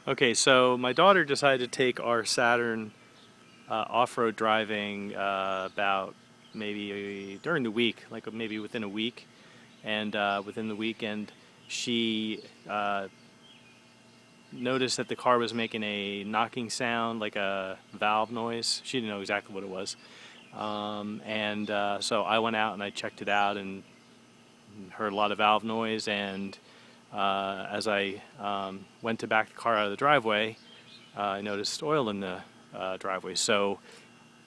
Okay, so my daughter decided to take our Saturn off-road driving about maybe during the week, like maybe within a week. And within the weekend, she noticed that the car was making a knocking sound, like a valve noise. She didn't know exactly what it was. So I went out and I checked it out and heard a lot of valve noise. And as I went to back the car out of the driveway, I noticed oil in the driveway. So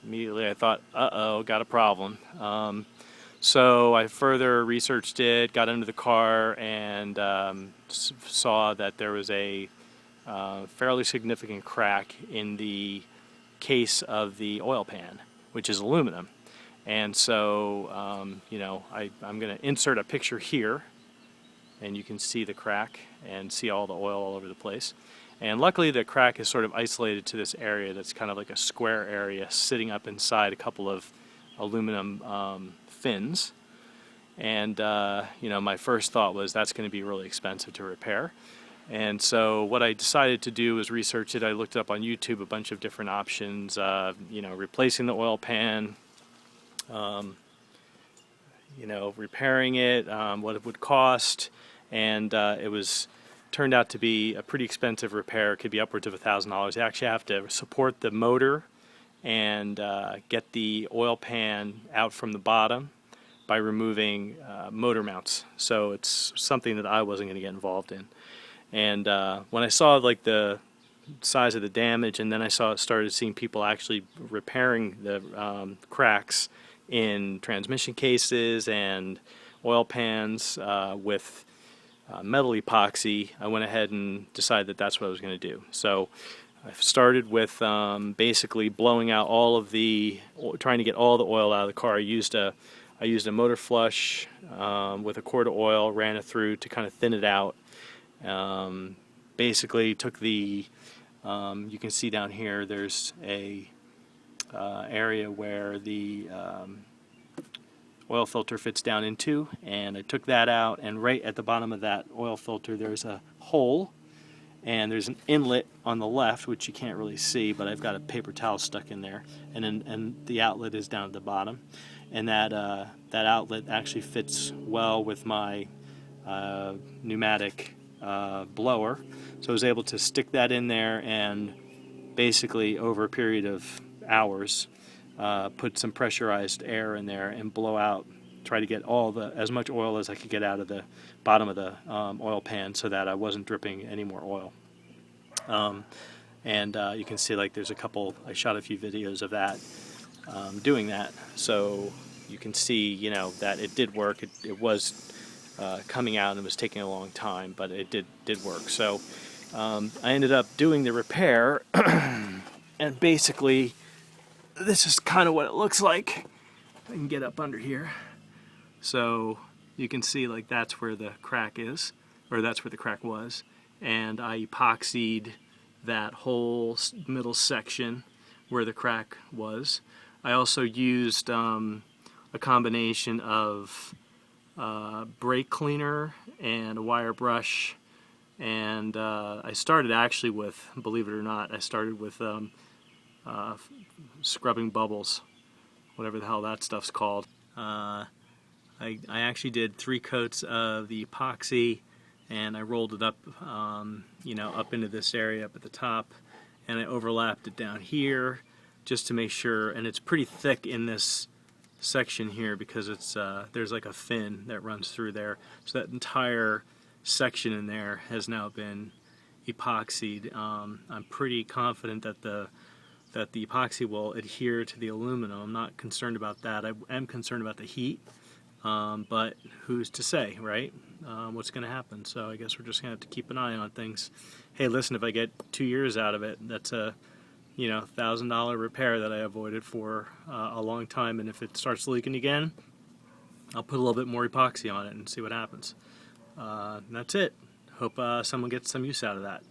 immediately I thought, uh-oh, got a problem. So I further researched it, got into the car, and saw that there was a fairly significant crack in the case of the oil pan, which is aluminum. And so, I'm going to insert a picture here, and you can see the crack and see all the oil all over the place. And luckily the crack is sort of isolated to this area that's kind of like a square area sitting up inside a couple of aluminum fins. And my first thought was that's going to be really expensive to repair. And so what I decided to do was research it. I looked up on YouTube a bunch of different options, replacing the oil pan, repairing it, what it would cost, and it turned out to be a pretty expensive repair. It could be upwards of $1,000. You actually have to support the motor and get the oil pan out from the bottom by removing motor mounts. So it's something that I wasn't going to get involved in. And when I saw like the size of the damage, and then I started seeing people actually repairing the cracks in transmission cases and oil pans with metal epoxy, I went ahead and decided that that's what I was going to do. So I started with basically blowing out trying to get all the oil out of the car. I used a motor flush with a quart of oil, ran it through to kind of thin it out. Basically took you can see down here there's a area where the oil filter fits down into, and I took that out, and right at the bottom of that oil filter there's a hole, and there's an inlet on the left which you can't really see, but I've got a paper towel stuck in there, and the outlet is down at the bottom, and that outlet actually fits well with my pneumatic blower, so I was able to stick that in there and basically over a period of hours put some pressurized air in there and blow out, try to get as much oil as I could get out of the bottom of the oil pan so that I wasn't dripping any more oil. You can see like there's I shot a few videos of that, doing that, so you can see that it did work. It was coming out and it was taking a long time, but it did work. So I ended up doing the repair and basically this is kind of what it looks like. I can get up under here. So you can see like that's where the crack is, or that's where the crack was. And I epoxied that whole middle section where the crack was. I also used a combination of brake cleaner and a wire brush. And I started actually with, believe it or not, I started with scrubbing bubbles, whatever the hell that stuff's called. I actually did 3 coats of the epoxy, and I rolled it up, up into this area up at the top, and I overlapped it down here just to make sure. And it's pretty thick in this section here because there's like a fin that runs through there, so that entire section in there has now been epoxied. I'm pretty confident that the epoxy will adhere to the aluminum. I'm not concerned about that. I am concerned about the heat, but who's to say, right? What's going to happen? So I guess we're just going to have to keep an eye on things. Hey, listen, if I get 2 years out of it, that's a $1,000 repair that I avoided for a long time, and if it starts leaking again, I'll put a little bit more epoxy on it and see what happens. And that's it. Hope someone gets some use out of that.